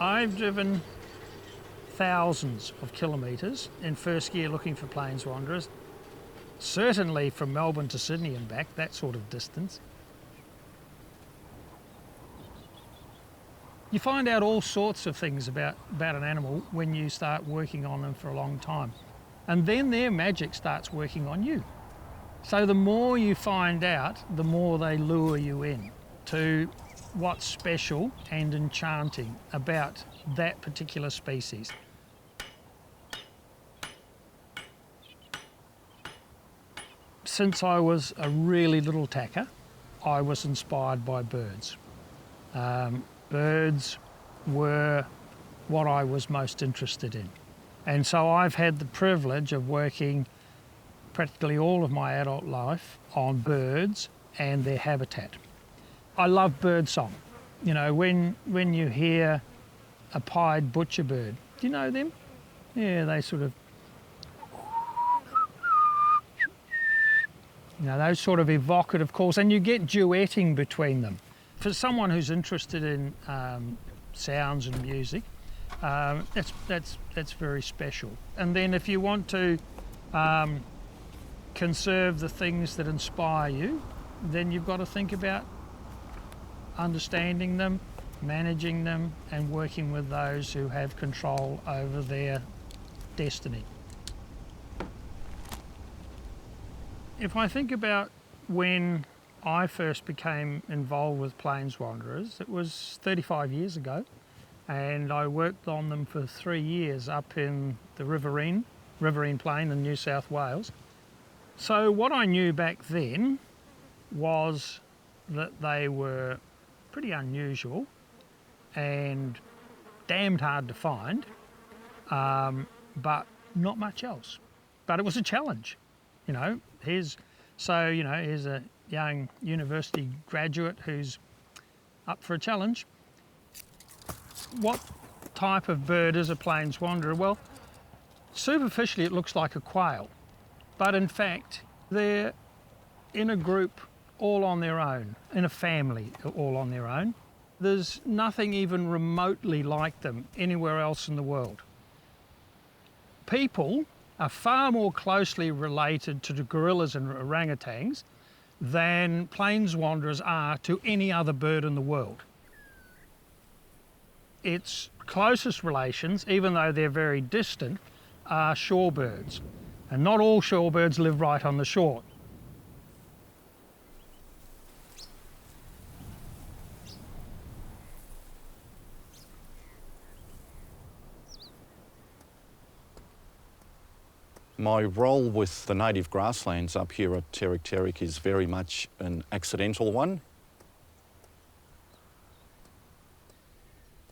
I've driven thousands of kilometres in first gear looking for plains wanderers. Certainly from Melbourne to Sydney and back, that sort of distance. You find out all sorts of things about an animal when you start working on them for a long time. And then their magic starts working on you. So the more you find out, the more they lure you in to what's special and enchanting about that particular species. Since I was a really little tacker, I was inspired by birds. Birds were what I was most interested in. And so I've had the privilege of working practically all of my adult life on birds and their habitat. I love bird song. You know, when you hear a pied butcher bird, do you know them? Yeah, they sort of, you know, those sort of evocative calls, and you get duetting between them. For someone who's interested in sounds and music, that's very special. And then if you want to conserve the things that inspire you, then you've got to think about understanding them, managing them, and working with those who have control over their destiny. If I think about when I first became involved with plains wanderers, it was 35 years ago, and I worked on them for 3 years up in the Riverine Plain in New South Wales. So what I knew back then was that they were pretty unusual and damned hard to find, but not much else. But it was a challenge, you know. Here's a young university graduate who's up for a challenge. What type of bird is a plains wanderer? Well, superficially it looks like a quail, but in fact they're in a group all on their own, in a family all on their own. There's nothing even remotely like them anywhere else in the world. People are far more closely related to the gorillas and orangutans than plains wanderers are to any other bird in the world. Its closest relations, even though they're very distant, are shorebirds. And not all shorebirds live right on the shore. My role with the native grasslands up here at Terek is very much an accidental one.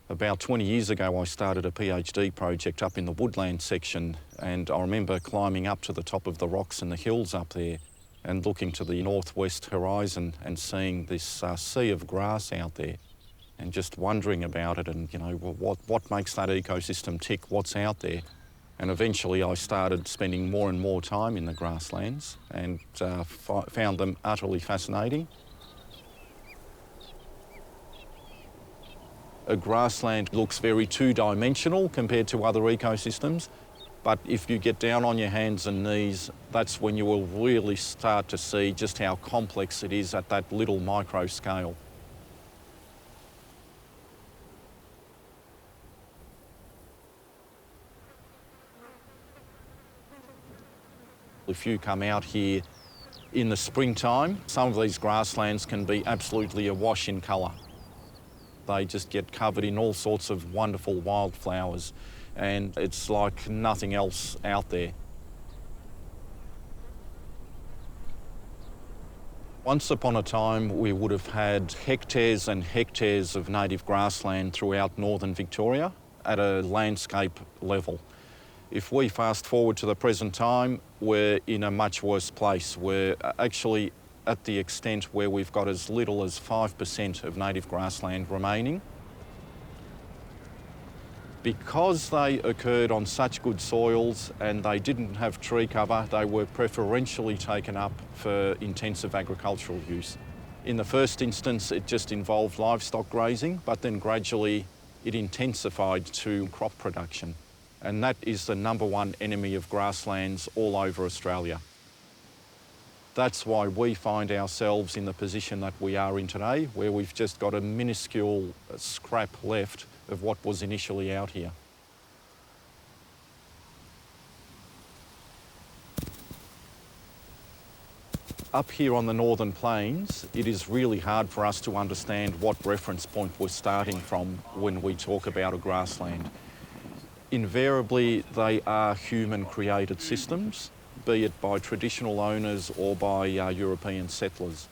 About 20 years ago I started a PhD project up in the woodland section, and I remember climbing up to the top of the rocks and the hills up there and looking to the northwest horizon and seeing this sea of grass out there and just wondering about it and, you know, what makes that ecosystem tick, what's out there. And eventually I started spending more and more time in the grasslands and found them utterly fascinating. A grassland looks very two-dimensional compared to other ecosystems, but if you get down on your hands and knees, that's when you will really start to see just how complex it is at that little micro scale. If you come out here in the springtime, some of these grasslands can be absolutely awash in colour. They just get covered in all sorts of wonderful wildflowers, and it's like nothing else out there. Once upon a time, we would have had hectares and hectares of native grassland throughout northern Victoria at a landscape level. If we fast forward to the present time, we're in a much worse place. We're actually at the extent where we've got as little as 5% of native grassland remaining. Because they occurred on such good soils and they didn't have tree cover, they were preferentially taken up for intensive agricultural use. In the first instance, it just involved livestock grazing, but then gradually it intensified to crop production. And that is the number one enemy of grasslands all over Australia. That's why we find ourselves in the position that we are in today, where we've just got a minuscule scrap left of what was initially out here. Up here on the Northern Plains, it is really hard for us to understand what reference point we're starting from when we talk about a grassland. Invariably, they are human-created systems, be it by traditional owners or by European settlers.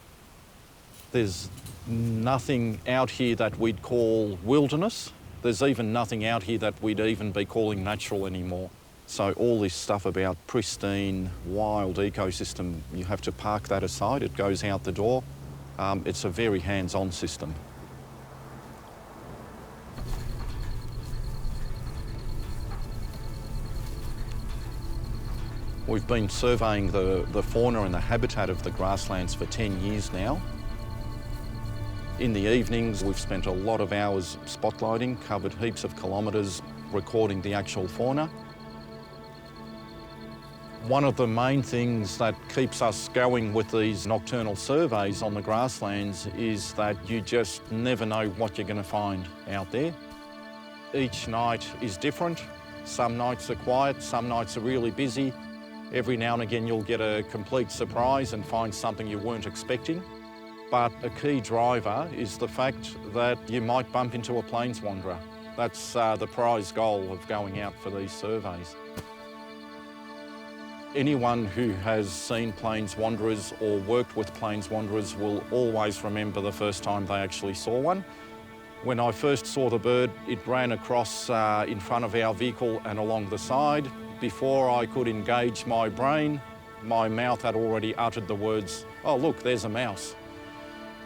There's nothing out here that we'd call wilderness. There's even nothing out here that we'd even be calling natural anymore. So all this stuff about pristine, wild ecosystem, you have to park that aside. It goes out the door. It's a very hands-on system. We've been surveying the fauna and the habitat of the grasslands for 10 years now. In the evenings, we've spent a lot of hours spotlighting, covered heaps of kilometres, recording the actual fauna. One of the main things that keeps us going with these nocturnal surveys on the grasslands is that you just never know what you're going to find out there. Each night is different. Some nights are quiet, some nights are really busy. Every now and again you'll get a complete surprise and find something you weren't expecting. But a key driver is the fact that you might bump into a plains wanderer. That's the prize goal of going out for these surveys. Anyone who has seen plains wanderers or worked with plains wanderers will always remember the first time they actually saw one. When I first saw the bird, it ran across in front of our vehicle and along the side. Before I could engage my brain, my mouth had already uttered the words, "Oh look, there's a mouse."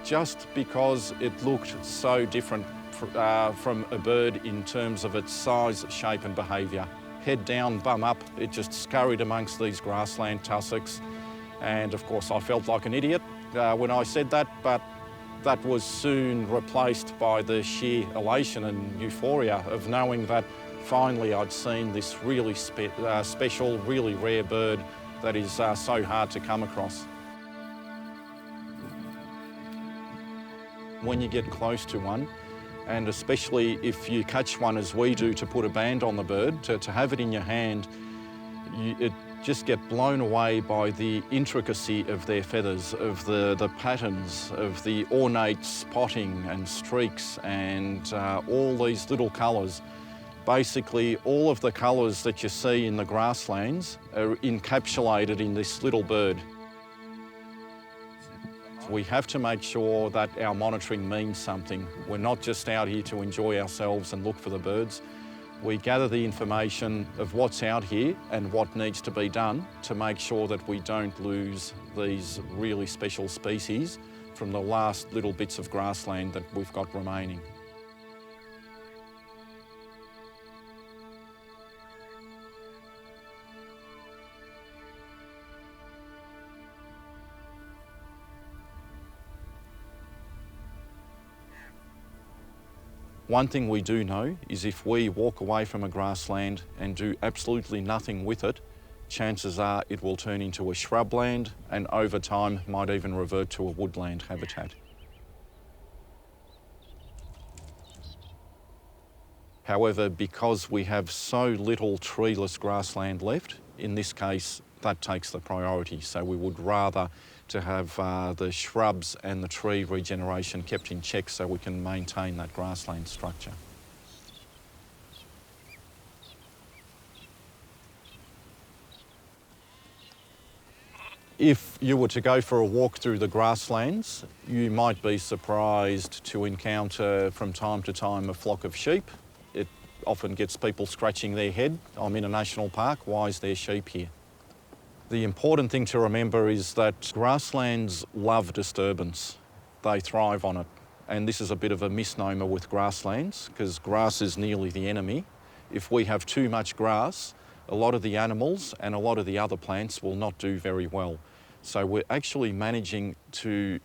Just because it looked so different from a bird in terms of its size, shape and behaviour. Head down, bum up, it just scurried amongst these grassland tussocks. And of course I felt like an idiot when I said that, but that was soon replaced by the sheer elation and euphoria of knowing that finally I'd seen this really special, really rare bird that is so hard to come across. When you get close to one, and especially if you catch one as we do to put a band on the bird, to have it in your hand, it just get blown away by the intricacy of their feathers, of the patterns, of the ornate spotting and streaks and all these little colours. Basically, all of the colours that you see in the grasslands are encapsulated in this little bird. We have to make sure that our monitoring means something. We're not just out here to enjoy ourselves and look for the birds. We gather the information of what's out here and what needs to be done to make sure that we don't lose these really special species from the last little bits of grassland that we've got remaining. One thing we do know is if we walk away from a grassland and do absolutely nothing with it, chances are it will turn into a shrubland and over time might even revert to a woodland habitat. However, because we have so little treeless grassland left, in this case, that takes the priority. So we would rather to have the shrubs and the tree regeneration kept in check so we can maintain that grassland structure. If you were to go for a walk through the grasslands, you might be surprised to encounter from time to time a flock of sheep. It often gets people scratching their head. I'm in a national park, why is there sheep here? The important thing to remember is that grasslands love disturbance. They thrive on it. And this is a bit of a misnomer with grasslands because grass is nearly the enemy. If we have too much grass, a lot of the animals and a lot of the other plants will not do very well. So we're actually managing to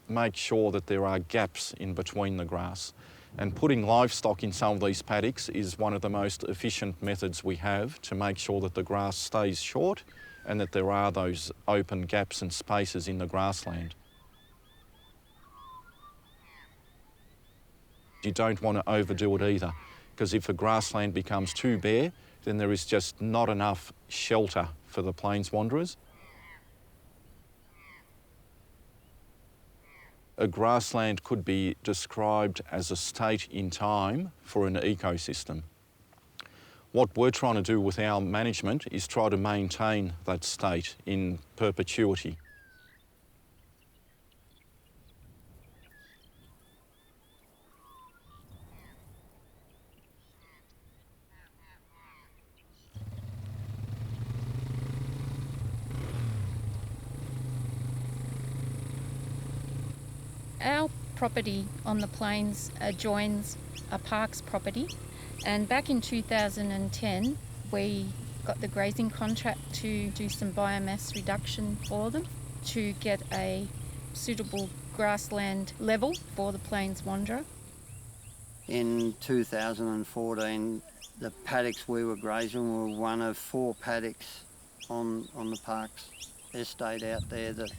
make sure that there are gaps in between the grass. And putting livestock in some of these paddocks is one of the most efficient methods we have to make sure that the grass stays short and that there are those open gaps and spaces in the grassland. You don't want to overdo it either, because if a grassland becomes too bare, then there is just not enough shelter for the plains wanderers. A grassland could be described as a state in time for an ecosystem. What we're trying to do with our management is try to maintain that state in perpetuity. Our property on the plains adjoins a parks property, and back in 2010 we got the grazing contract to do some biomass reduction for them to get a suitable grassland level for the plains wanderer. In 2014, the paddocks we were grazing were one of 4 paddocks on the parks estate out there that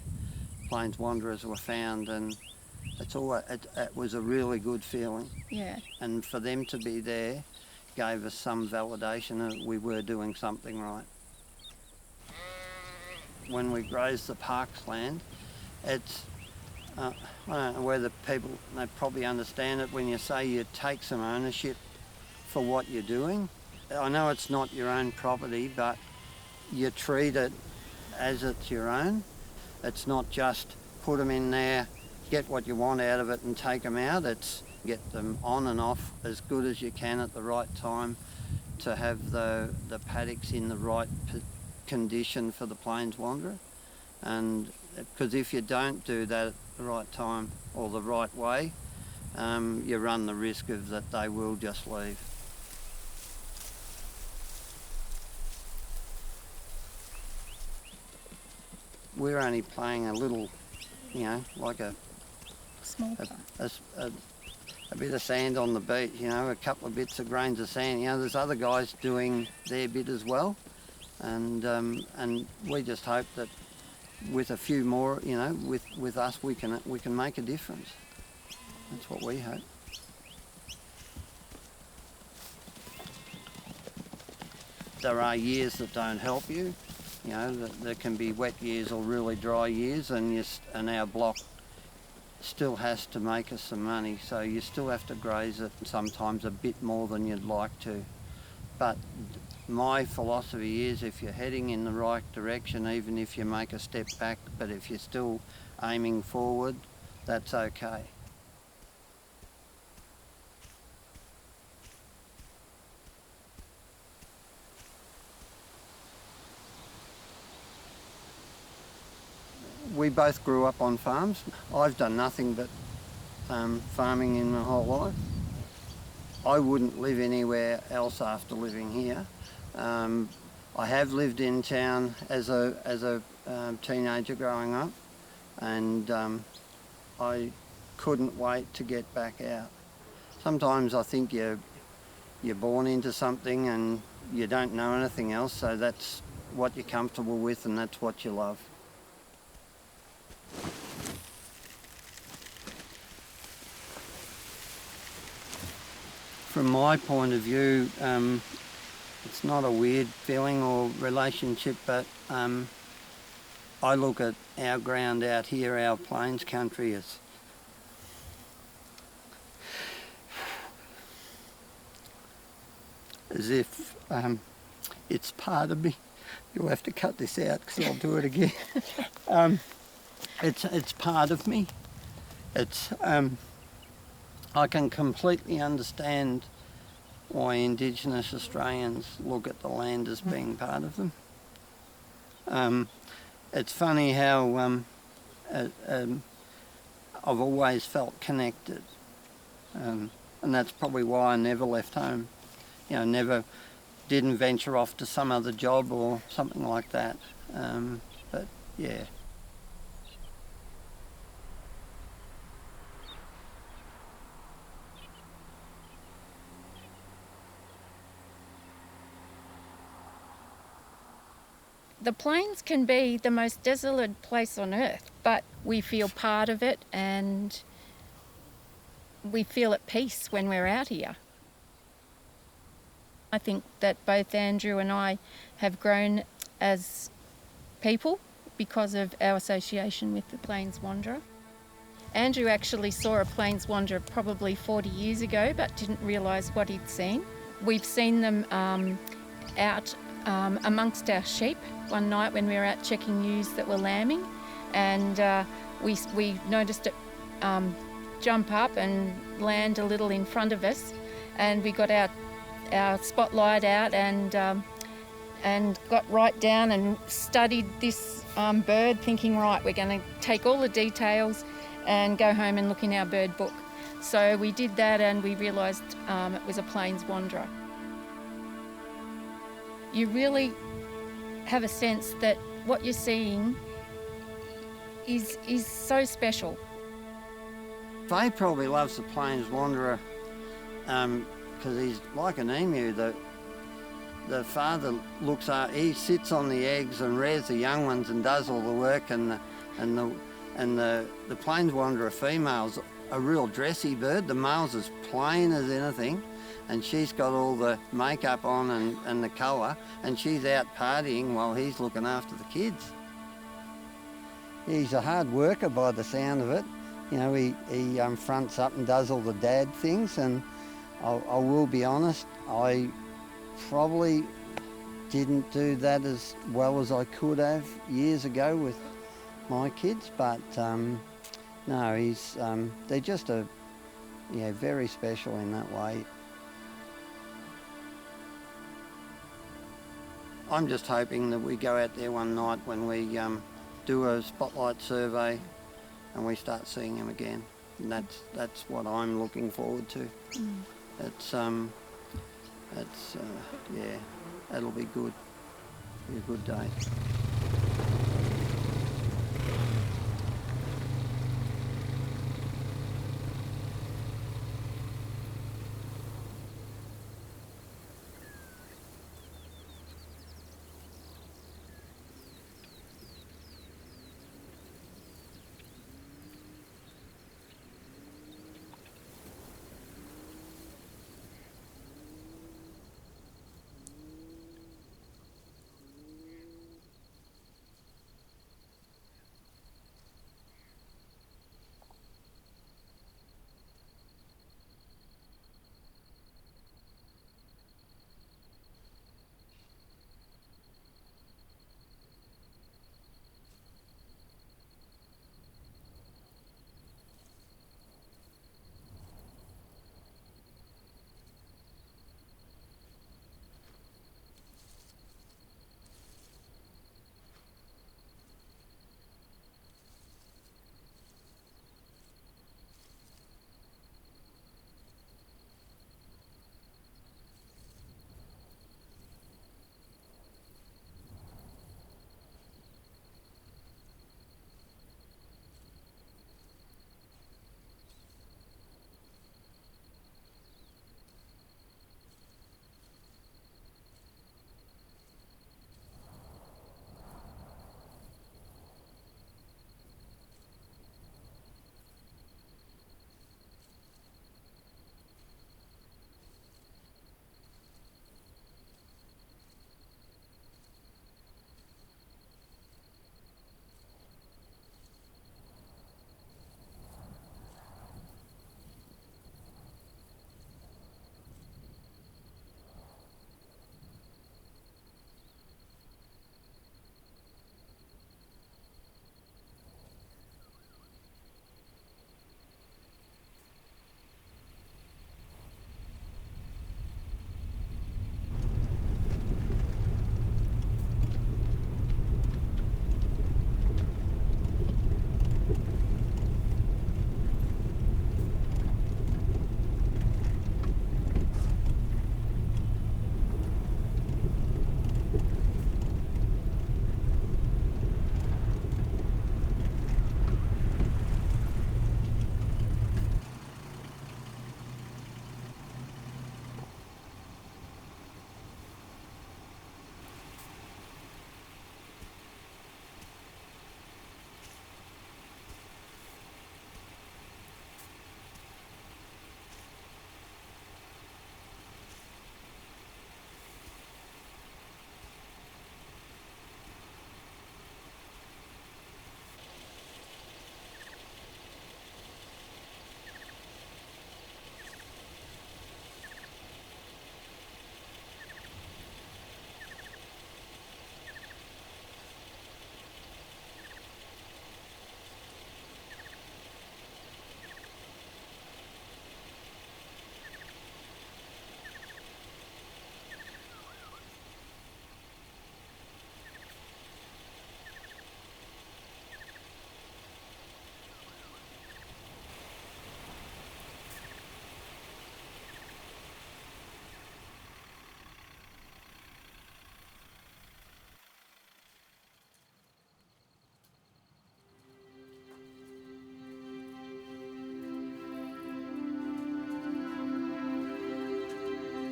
plains wanderers were found, and it was a really good feeling. Yeah. And for them to be there gave us some validation that we were doing something right. When we graze the parks land, it's, I don't know whether people, they probably understand it when you say you take some ownership for what you're doing. I know it's not your own property, but you treat it as it's your own. It's not just put them in there, get what you want out of it and take them out. It's get them on and off as good as you can at the right time to have the paddocks in the right condition for the plains wanderer. And because if you don't do that at the right time or the right way, you run the risk of that they will just leave. We're only playing a little, you know, like a bit of sand on the beach, you know, a couple of bits of grains of sand. You know, there's other guys doing their bit as well, and we just hope that with a few more, you know, with us, we can make a difference. That's what we hope. There are years that don't help you. You know, there can be wet years or really dry years, and our block still has to make us some money, so you still have to graze it sometimes a bit more than you'd like to. But my philosophy is if you're heading in the right direction, even if you make a step back, but if you're still aiming forward, that's okay. We both grew up on farms. I've done nothing but farming in my whole life. I wouldn't live anywhere else after living here. I have lived in town as a teenager growing up, and I couldn't wait to get back out. Sometimes I think you're born into something and you don't know anything else, so that's what you're comfortable with and that's what you love. From my point of view, it's not a weird feeling or relationship, but I look at our ground out here, our plains country, as if it's part of me. You'll have to cut this out because I'll do it again. It's part of me. It's I can completely understand why Indigenous Australians look at the land as being part of them. It's funny how I've always felt connected, and that's probably why I never left home. You know, didn't venture off to some other job or something like that. But yeah. The plains can be the most desolate place on earth, but we feel part of it and we feel at peace when we're out here. I think that both Andrew and I have grown as people because of our association with the Plains Wanderer. Andrew actually saw a Plains Wanderer probably 40 years ago but didn't realise what he'd seen. We've seen them out amongst our sheep one night when we were out checking ewes that were lambing, and we noticed it jump up and land a little in front of us, and we got our spotlight out and got right down and studied this bird, thinking, right, we're going to take all the details and go home and look in our bird book. So we did that, and we realised it was a Plains Wanderer. You really have a sense that what you're seeing is so special. Faye probably loves the Plains Wanderer because he's like an emu. The father he sits on the eggs and rears the young ones and does all the work, and the Plains Wanderer female's a real dressy bird. The male's as plain as anything, and she's got all the makeup on and the colour, and she's out partying while he's looking after the kids. He's a hard worker by the sound of it. You know, he fronts up and does all the dad things, and I will be honest, I probably didn't do that as well as I could have years ago with my kids, but no, they're just very special in that way. I'm just hoping that we go out there one night when we do a spotlight survey and we start seeing them again. And that's what I'm looking forward to. That'll be good. Be a good day.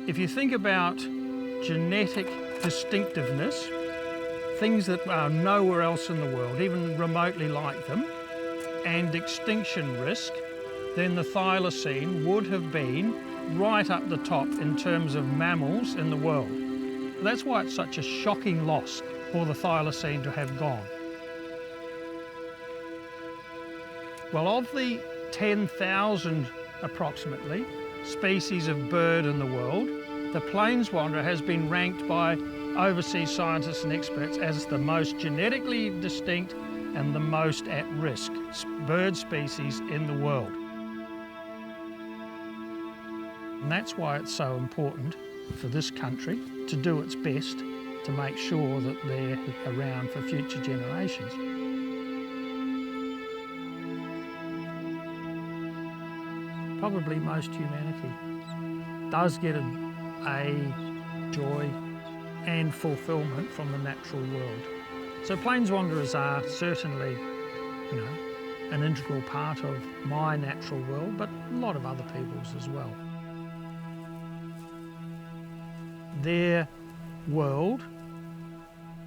If you think about genetic distinctiveness, things that are nowhere else in the world, even remotely like them, and extinction risk, then the thylacine would have been right up the top in terms of mammals in the world. That's why it's such a shocking loss for the thylacine to have gone. Well, of the 10,000 approximately species of bird in the world, the plains wanderer has been ranked by overseas scientists and experts as the most genetically distinct and the most at risk bird species in the world. And that's why it's so important for this country to do its best to make sure that they're around for future generations. Probably most humanity does get a joy and fulfilment from the natural world. So plains wanderers are certainly, an integral part of my natural world, but a lot of other people's as well. Their world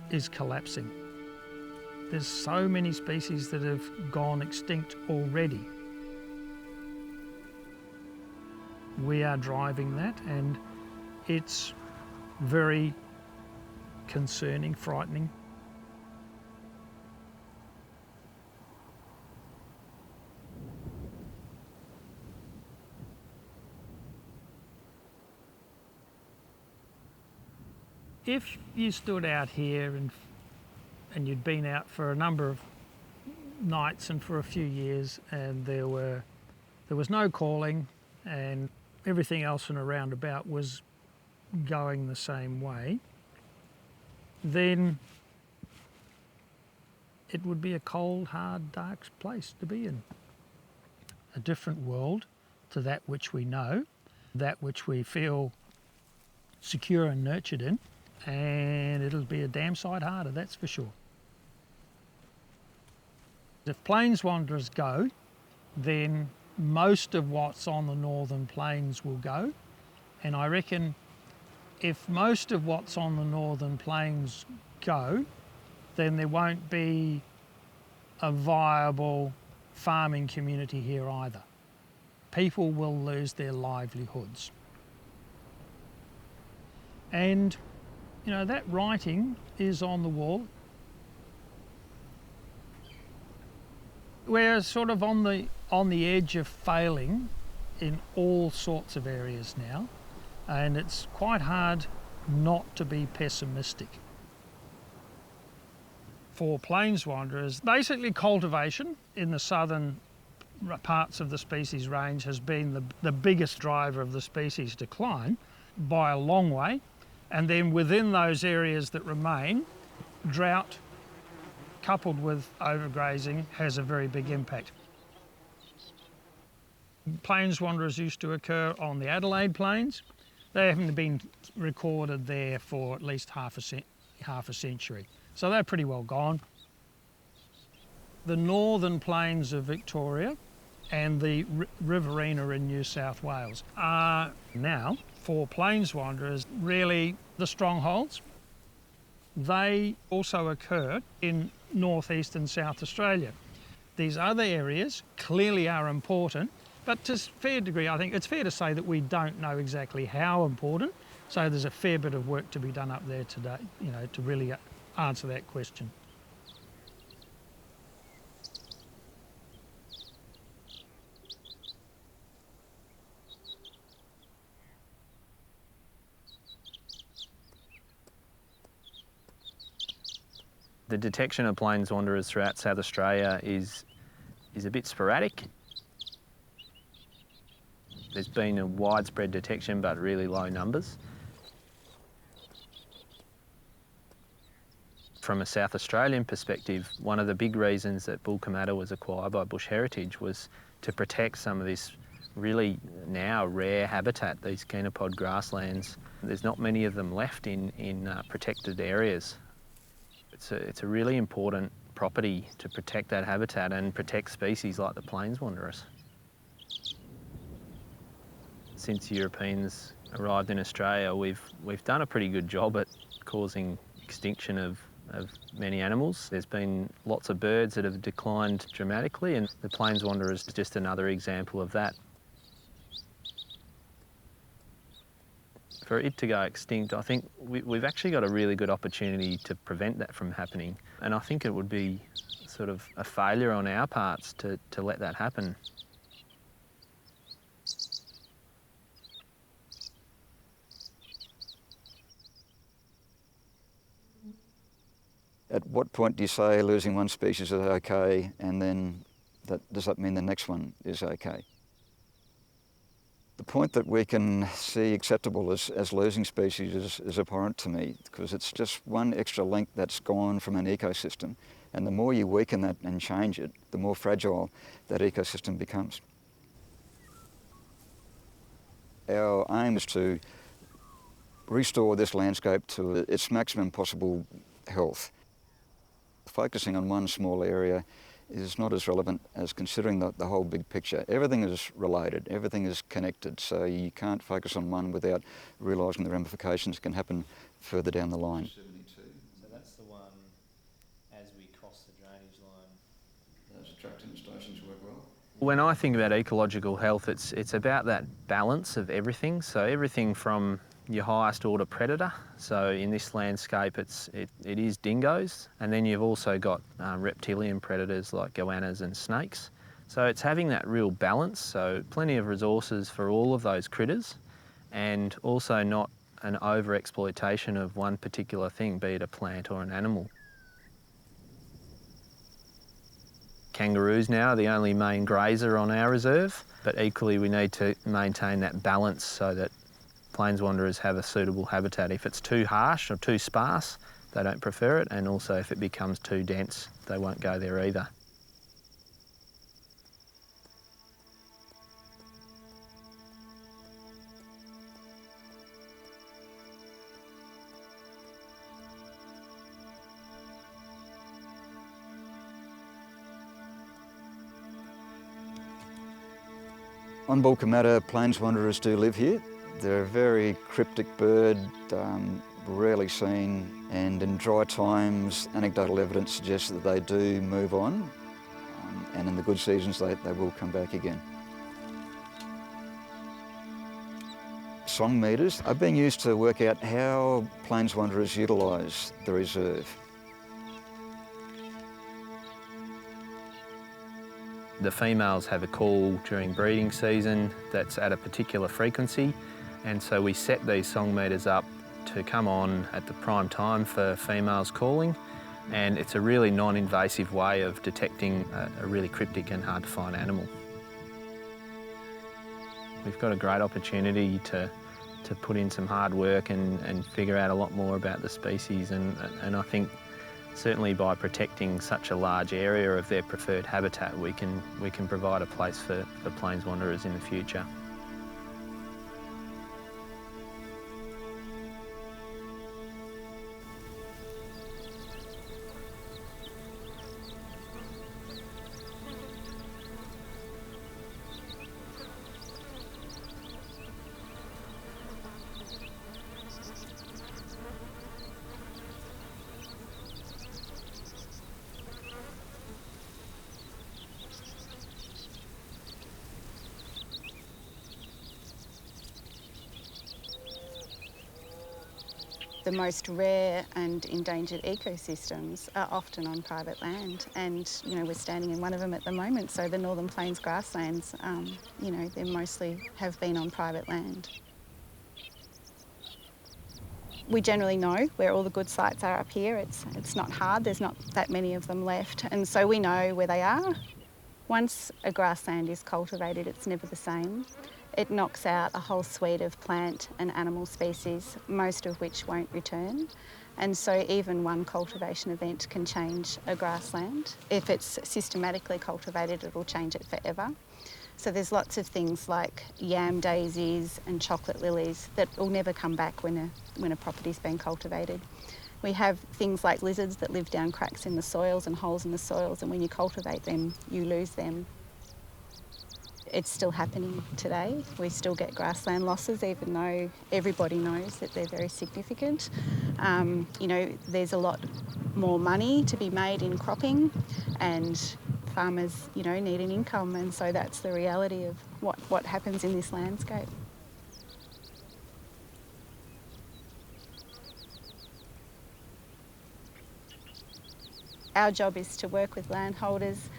is collapsing. There's so many species that have gone extinct already. We are driving that, and it's very concerning, frightening. If you stood out here and you'd been out for a number of nights and for a few years, and there was no calling and everything else and around about was going the same way, then it would be a cold, hard, dark place to be in. A different world to that which we know, that which we feel secure and nurtured in, and it'll be a damn sight harder, that's for sure. If plains wanderers go, then most of what's on the northern plains will go, and I reckon if most of what's on the northern plains go, then there won't be a viable farming community here either. People will lose their livelihoods. And that writing is on the wall. We're sort of on the edge of failing in all sorts of areas now, and it's quite hard not to be pessimistic. For plains wanderers, basically cultivation in the southern parts of the species range has been the biggest driver of the species decline by a long way. And then within those areas that remain, drought coupled with overgrazing has a very big impact. Plains wanderers used to occur on the Adelaide Plains. They haven't been recorded there for at least half a century. So they're pretty well gone. The northern plains of Victoria and the Riverina in New South Wales are now, for plains wanderers, really the strongholds. They also occur in northeast and South Australia. These other areas clearly are important, but to a fair degree, I think it's fair to say that we don't know exactly how important. So there's a fair bit of work to be done up there today, to really answer that question. The detection of plains wanderers throughout South Australia is a bit sporadic. There's been a widespread detection but really low numbers. From a South Australian perspective, one of the big reasons that Bullcoomata was acquired by Bush Heritage was to protect some of this really now rare habitat, these chenopod grasslands. There's not many of them left in protected areas. It's a really important property to protect that habitat and protect species like the plains wanderers. Since Europeans arrived in Australia, we've done a pretty good job at causing extinction of many animals. There's been lots of birds that have declined dramatically, and the plains wanderer is just another example of that. For it to go extinct, I think we've actually got a really good opportunity to prevent that from happening, and I think it would be sort of a failure on our parts to let that happen. At what point do you say losing one species is okay, and then does that mean the next one is okay? The point that we can see acceptable as losing species is abhorrent to me, because it's just one extra link that's gone from an ecosystem, and the more you weaken that and change it, the more fragile that ecosystem becomes. Our aim is to restore this landscape to its maximum possible health. Focusing on one small area is not as relevant as considering the whole big picture. Everything is related, everything is connected, so you can't focus on one without realising the ramifications that can happen further down the line. 72. So that's the one as we cross the drainage line. Those attractant stations work well. When I think about ecological health, it's about that balance of everything. So everything from your highest order predator. So in this landscape, it is dingoes, and then you've also got reptilian predators like goannas and snakes. So it's having that real balance. So plenty of resources for all of those critters, and also not an over-exploitation of one particular thing, be it a plant or an animal. Kangaroos now are the only main grazer on our reserve, but equally we need to maintain that balance so that plains wanderers have a suitable habitat. If it's too harsh or too sparse, they don't prefer it, and also if it becomes too dense, they won't go there either. On Bulkamata, plains wanderers do live here. They're a very cryptic bird, rarely seen, and in dry times, anecdotal evidence suggests that they do move on, and in the good seasons, they will come back again. Song meters are being used to work out how plains wanderers utilise the reserve. The females have a call during breeding season that's at a particular frequency, and so we set these song meters up to come on at the prime time for females calling, and it's a really non-invasive way of detecting a really cryptic and hard to find animal. We've got a great opportunity to put in some hard work and figure out a lot more about the species, and I think certainly by protecting such a large area of their preferred habitat, we can provide a place for plains wanderers in the future. The most rare and endangered ecosystems are often on private land, and we're standing in one of them at the moment. So the Northern Plains grasslands, they mostly have been on private land. We generally know where all the good sites are up here. It's not hard, there's not that many of them left, and so we know where they are. Once a grassland is cultivated, it's never the same. It knocks out a whole suite of plant and animal species, most of which won't return. And so even one cultivation event can change a grassland. If it's systematically cultivated, it'll change it forever. So there's lots of things like yam daisies and chocolate lilies that will never come back when a property's been cultivated. We have things like lizards that live down cracks in the soils and holes in the soils, and when you cultivate them, you lose them. It's still happening today. We still get grassland losses, even though everybody knows that they're very significant. You know, there's a lot more money to be made in cropping, and farmers, you know, need an income, and so that's the reality of what happens in this landscape. Our job is to work with landholders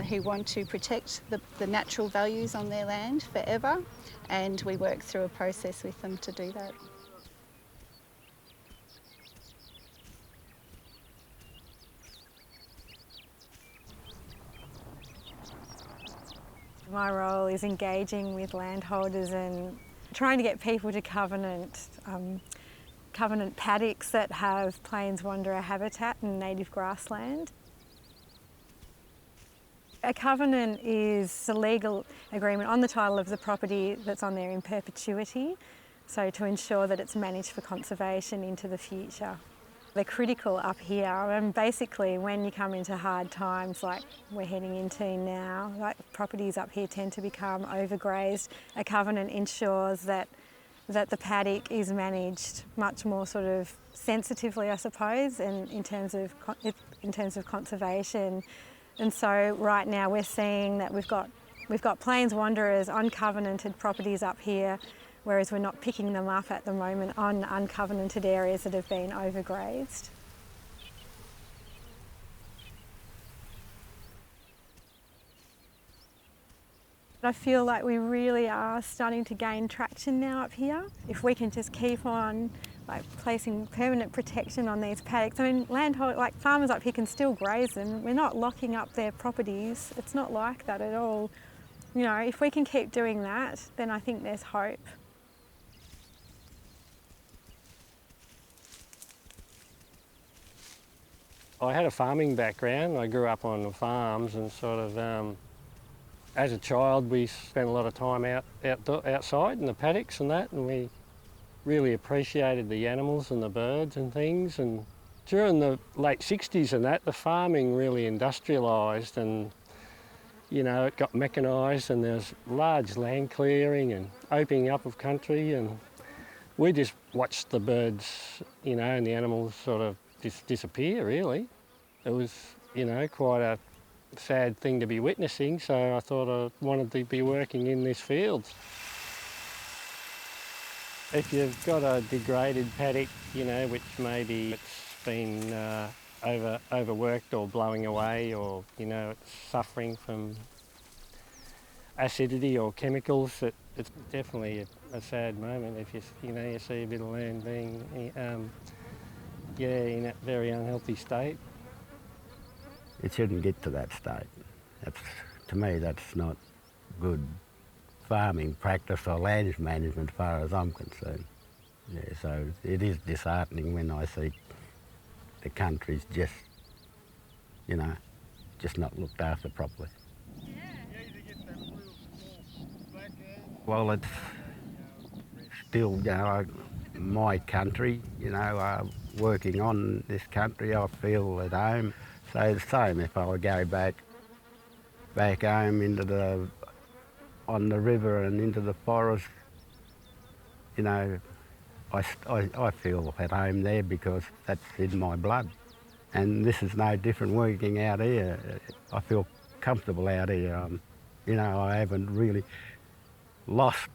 who want to protect the natural values on their land forever, and we work through a process with them to do that. My role is engaging with landholders and trying to get people to covenant paddocks that have plains wanderer habitat and native grassland. A covenant is a legal agreement on the title of the property that's on there in perpetuity, so to ensure that it's managed for conservation into the future. They're critical up here, and basically when you come into hard times like we're heading into now, like properties up here tend to become overgrazed. A covenant ensures that the paddock is managed much more sort of sensitively, I suppose, and in terms of conservation. And so right now we're seeing that we've got plains wanderers on covenanted properties up here, whereas we're not picking them up at the moment on uncovenanted areas that have been overgrazed. I feel like we really are starting to gain traction now up here. If we can just keep on placing permanent protection on these paddocks. I mean, farmers up here can still graze them. We're not locking up their properties. It's not like that at all. You know, if we can keep doing that, then I think there's hope. I had a farming background. I grew up on the farms, and sort of as a child we spent a lot of time outside in the paddocks and that, and we really appreciated the animals and the birds and things. And during the late 60s and that, the farming really industrialised, and you know, it got mechanised, and there was large land clearing and opening up of country, and we just watched the birds, you know, and the animals sort of disappear, really. It was, you know, quite a sad thing to be witnessing, so I thought I wanted to be working in this field. If you've got a degraded paddock, you know, which maybe it's been overworked or blowing away, or, you know, it's suffering from acidity or chemicals, it's definitely a sad moment if you see a bit of land being in a very unhealthy state. It shouldn't get to that state. To me, that's not good farming practice or land management as far as I'm concerned. Yeah, so it is disheartening when I see the country's just, you know, just not looked after properly. Well, it's still, you know, my country, you know, working on this country, I feel at home. So the same if I go back home on the river and into the forest, you know, I feel at home there because that's in my blood. And this is no different working out here. I feel comfortable out here. You know, I haven't really lost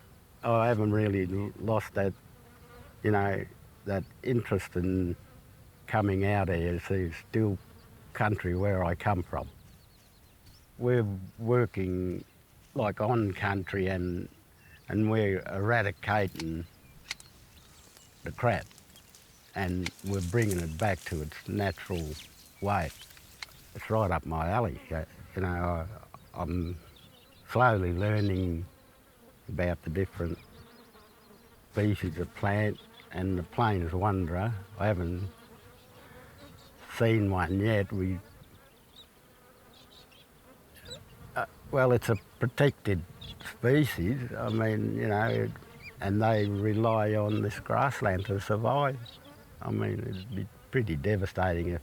that, you know, that interest in coming out here. See, it's still country where I come from. We're working like on country, and we're eradicating the crap, and we're bringing it back to its natural way. It's right up my alley. You know, I'm slowly learning about the different species of plant, and the plains wanderer. I haven't seen one yet. Well, it's a protected species. I mean, you know, and they rely on this grassland to survive. I mean, it'd be pretty devastating if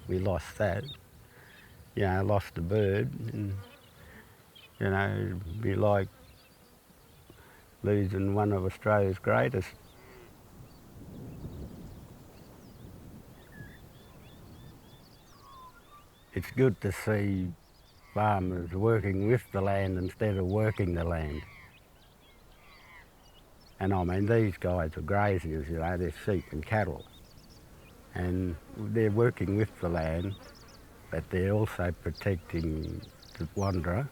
we lost that. You know, lost the bird. And You know, it'd be like losing one of Australia's greatest. It's good to see farmers working with the land instead of working the land. And I mean, these guys are graziers, you know, they're sheep and cattle. And they're working with the land, but they're also protecting the wanderer,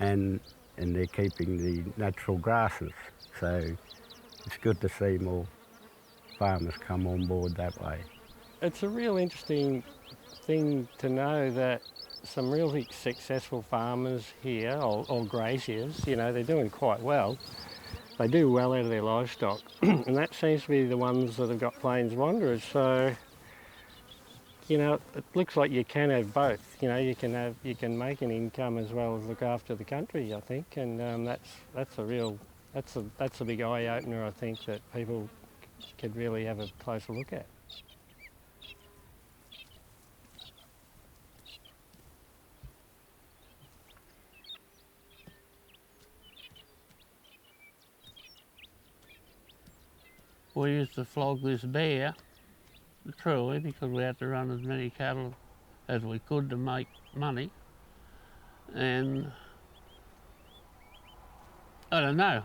and they're keeping the natural grasses. So it's good to see more farmers come on board that way. It's a real interesting thing to know that some really successful farmers here, or graziers, you know, they're doing quite well. They do well out of their livestock, and that seems to be the ones that have got plains wanderers. So, you know, it looks like you can have both. You know, you can make an income as well as look after the country, I think, and that's a big eye opener, I think, that people could really have a closer look at. We used to flog this bear, truly, because we had to run as many cattle as we could to make money. And I don't know,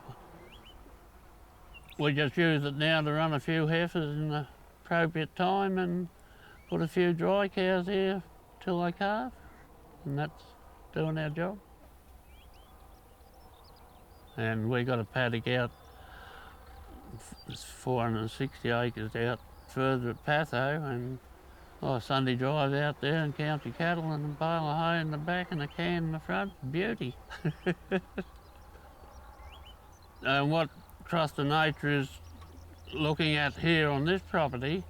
we just use it now to run a few heifers in the appropriate time and put a few dry cows here till they calve, and that's doing our job. And we got a paddock out, it's 460 acres out further at Patho, and Sunday drive out there and count your cattle and a bale of hay in the back and a can in the front. Beauty. And what Trust of Nature is looking at here on this property,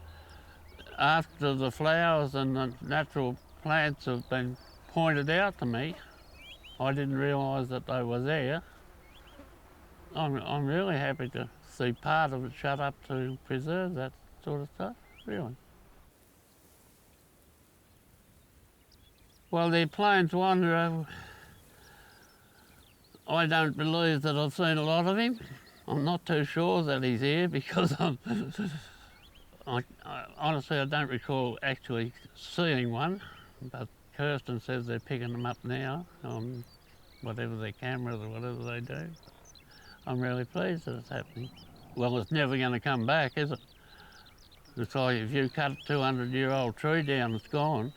after the flowers and the natural plants have been pointed out to me, I didn't realise that they were there. I'm really happy to see part of it shut up to preserve that sort of stuff, really. Well, the plains wanderer, I don't believe that I've seen a lot of him. I'm not too sure that he's here because honestly I don't recall actually seeing one, but Kirsten says they're picking them up now on whatever their cameras or whatever they do. I'm really pleased that it's happening. Well, it's never going to come back, is it? It's like if you cut a 200-year-old tree down, it's gone.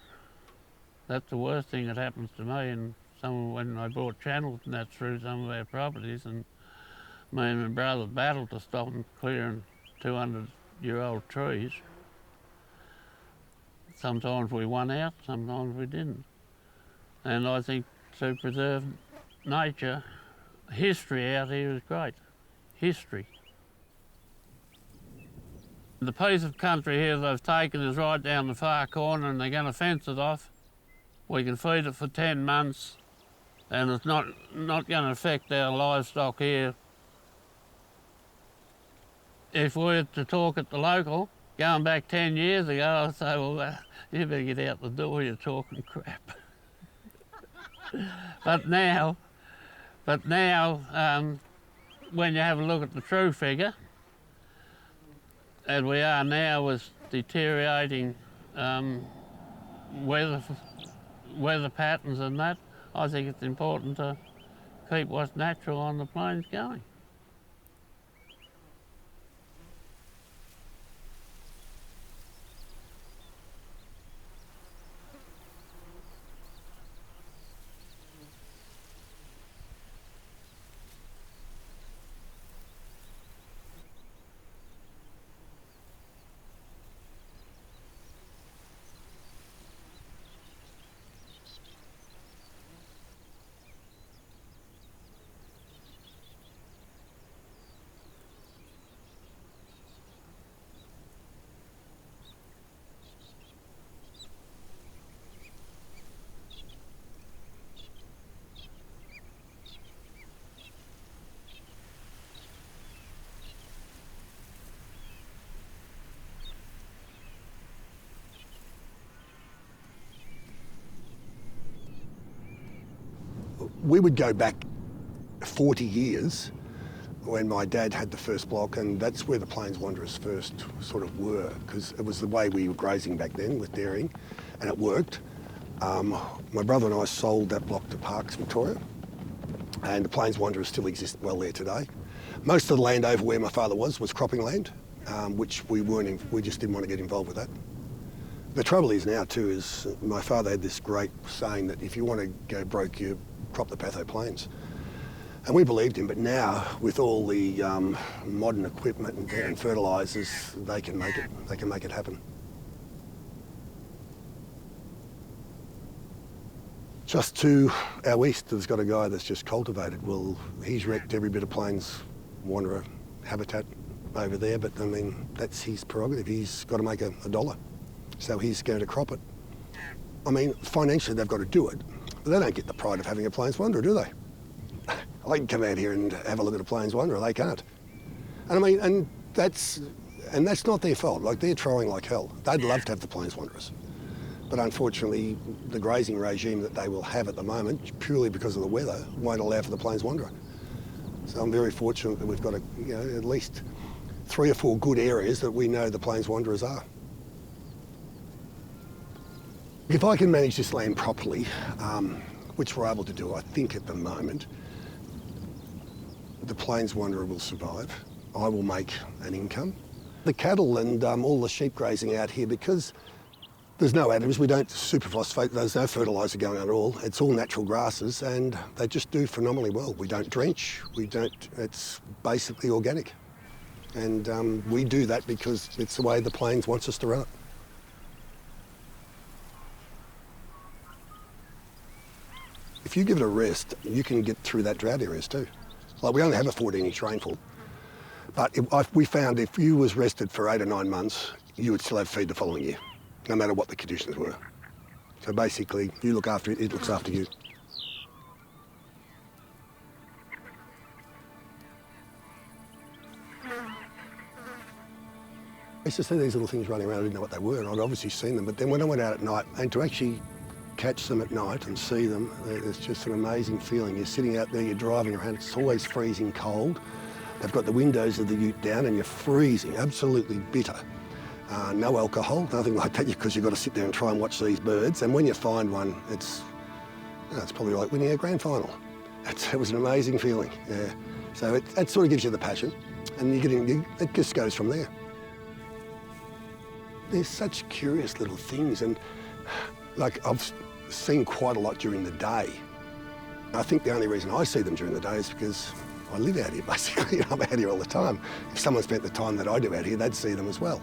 That's the worst thing that happens to me. And when I brought channels and that through some of our properties, and me and my brother battled to stop them clearing 200-year-old trees. Sometimes we won out, sometimes we didn't. And I think to preserve nature, history out here is great. History. The piece of country here they've taken is right down the far corner, and they're going to fence it off. We can feed it for 10 months, and it's not going to affect our livestock here. If we were to talk at the local, going back 10 years ago, I'd say, well, you better get out the door, you're talking crap. But now, when you have a look at the true figure, as we are now with deteriorating weather patterns and that, I think it's important to keep what's natural on the plains going. We would go back 40 years when my dad had the first block, and that's where the Plains Wanderers first sort of were, because it was the way we were grazing back then with dairying, and it worked. My brother and I sold that block to Parks Victoria, and the Plains Wanderers still exist well there today. Most of the land over where my father was cropping land, which we just didn't want to get involved with that. The trouble is now too is my father had this great saying that if you want to go broke, you crop the Patho Plains. And we believed him, but now with all the modern equipment and fertilisers, they can make it happen. Just to our east, there's got a guy that's just cultivated. Well, he's wrecked every bit of Plains Wanderer habitat over there, but I mean, that's his prerogative. He's got to make a dollar, so he's going to crop it. I mean, financially they've got to do it, but they don't get the pride of having a Plains Wanderer, do they? I can come out here and have a look at a Plains Wanderer, they can't. And I mean, and that's not their fault. Like, they're trying like hell. They'd love to have the Plains Wanderers. But unfortunately, the grazing regime that they will have at the moment, purely because of the weather, won't allow for the Plains Wanderer. So I'm very fortunate that we've got at least 3 or 4 good areas that we know the Plains Wanderers are. If I can manage this land properly, which we're able to do, I think at the moment, the Plains Wanderer will survive. I will make an income. The cattle and all the sheep grazing out here, because there's no additives, we don't superphosphate, there's no fertiliser going on at all. It's all natural grasses and they just do phenomenally well. We don't drench, it's basically organic. And we do that because it's the way the Plains wants us to run it. If you give it a rest, you can get through that drought areas too. Like, we only have a 14-inch rainfall, but we found if you was rested for 8 or 9 months, you would still have feed the following year, no matter what the conditions were. So basically, you look after it, it looks after you. I used to see these little things running around, I didn't know what they were, and I'd obviously seen them, but then when I went out at night, and to actually catch them at night and see them, it's just an amazing feeling. You're sitting out there, you're driving around, it's always freezing cold. They've got the windows of the ute down and you're freezing, absolutely bitter. No alcohol, nothing like that, because you've got to sit there and try and watch these birds. And when you find one, it's probably like winning a grand final. It was an amazing feeling, yeah. So that sort of gives you the passion, and it just goes from there. There's such curious little things, and like, I've seen quite a lot during the day. I think the only reason I see them during the day is because I live out here, basically. I'm out here all the time. If someone spent the time that I do out here, they'd see them as well.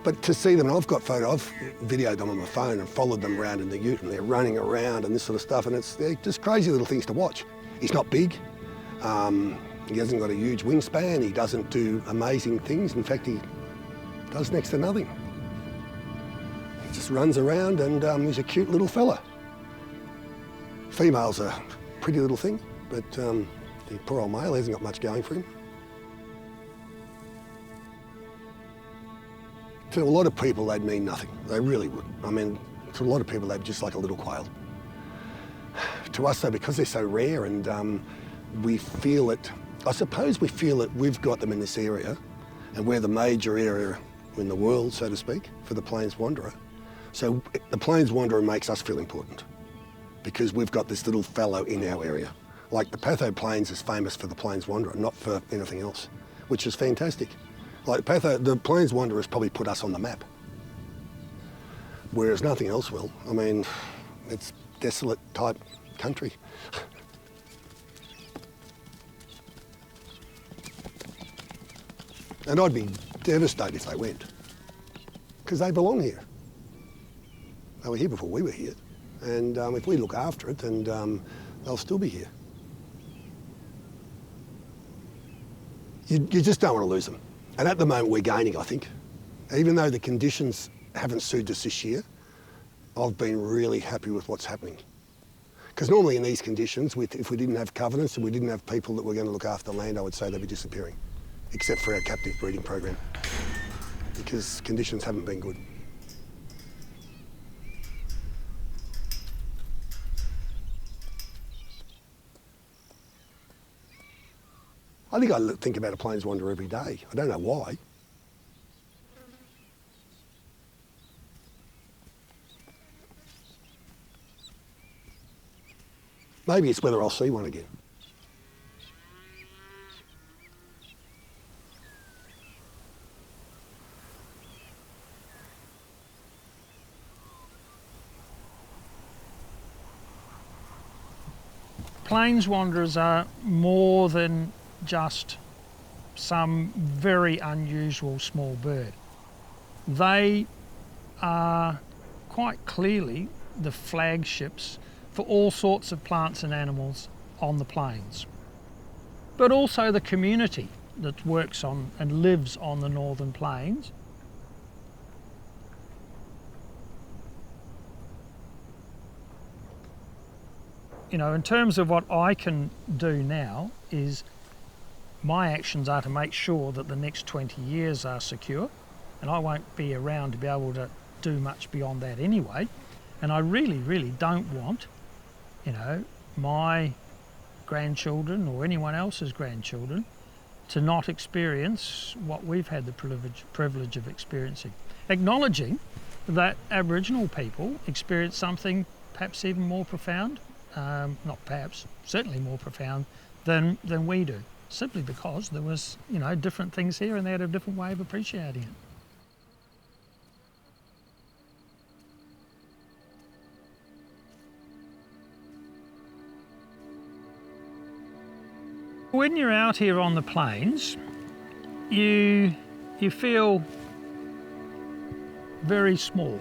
But to see them, and I've videoed them on my phone and followed them around in the ute, and they're running around and this sort of stuff, and they're just crazy little things to watch. He's not big. He hasn't got a huge wingspan. He doesn't do amazing things. In fact, he does next to nothing. He just runs around, and he's a cute little fella. Female's a pretty little thing, but the poor old male hasn't got much going for him. To a lot of people, they'd mean nothing. They really would. I mean, to a lot of people, they'd just like a little quail. To us, though, because they're so rare and we feel it, I suppose we feel that we've got them in this area, and we're the major area in the world, so to speak, for the Plains Wanderer. So the Plains Wanderer makes us feel important because we've got this little fellow in our area. Like, the Patho Plains is famous for the Plains Wanderer, not for anything else, which is fantastic. Like, the Plains Wanderers probably put us on the map, whereas nothing else will. I mean, it's desolate type country. And I'd be devastated if they went, because they belong here. They were here before we were here, and if we look after it, then they'll still be here. You just don't want to lose them. And at the moment we're gaining, I think. Even though the conditions haven't suited us this year, I've been really happy with what's happening. Because normally in these conditions, if we didn't have covenants and we didn't have people that were going to look after the land, I would say they'd be disappearing, except for our captive breeding program, because conditions haven't been good. I think I think about a plains wanderer every day. I don't know why. Maybe it's whether I'll see one again. Plains wanderers are more than just some very unusual small bird. They are quite clearly the flagships for all sorts of plants and animals on the plains, but also the community that works on and lives on the northern plains. You know, in terms of what I can do now, is my actions are to make sure that the next 20 years are secure, and I won't be around to be able to do much beyond that anyway. And I really don't want, you know, my grandchildren or anyone else's grandchildren to not experience what we've had the privilege of experiencing. Acknowledging that Aboriginal people experience something perhaps even more profound, not perhaps, certainly more profound than we do, simply because there was, you know, different things here and they had a different way of appreciating it. When you're out here on the plains, you feel very small.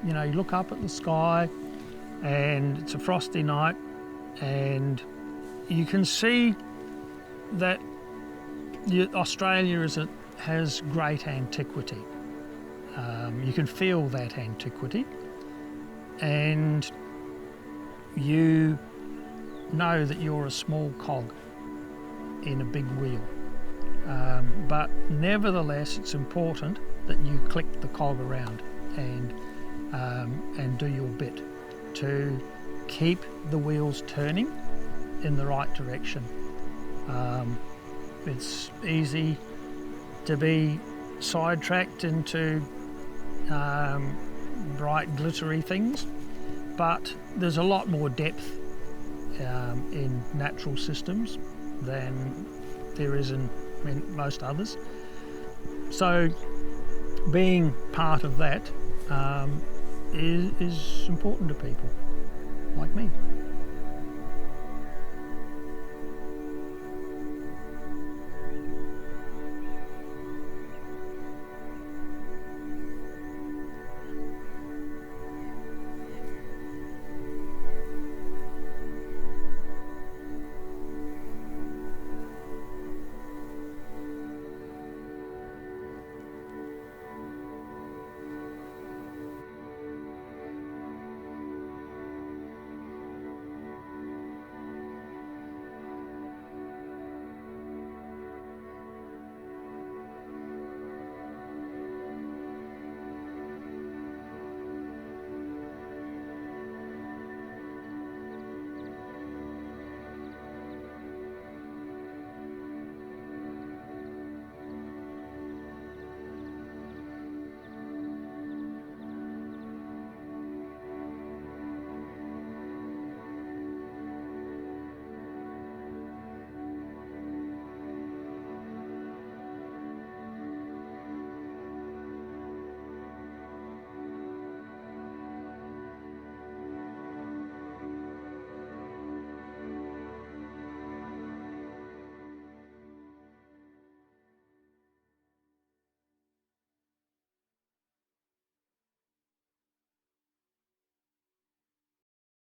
You know, you look up at the sky and it's a frosty night and you can see that Australia has great antiquity. You can feel that antiquity and you know that you're a small cog in a big wheel. But nevertheless, it's important that you click the cog around and do your bit to keep the wheels turning in the right direction. It's easy to be sidetracked into bright glittery things, but there's a lot more depth in natural systems than there is in most others. So being part of that is important to people like me.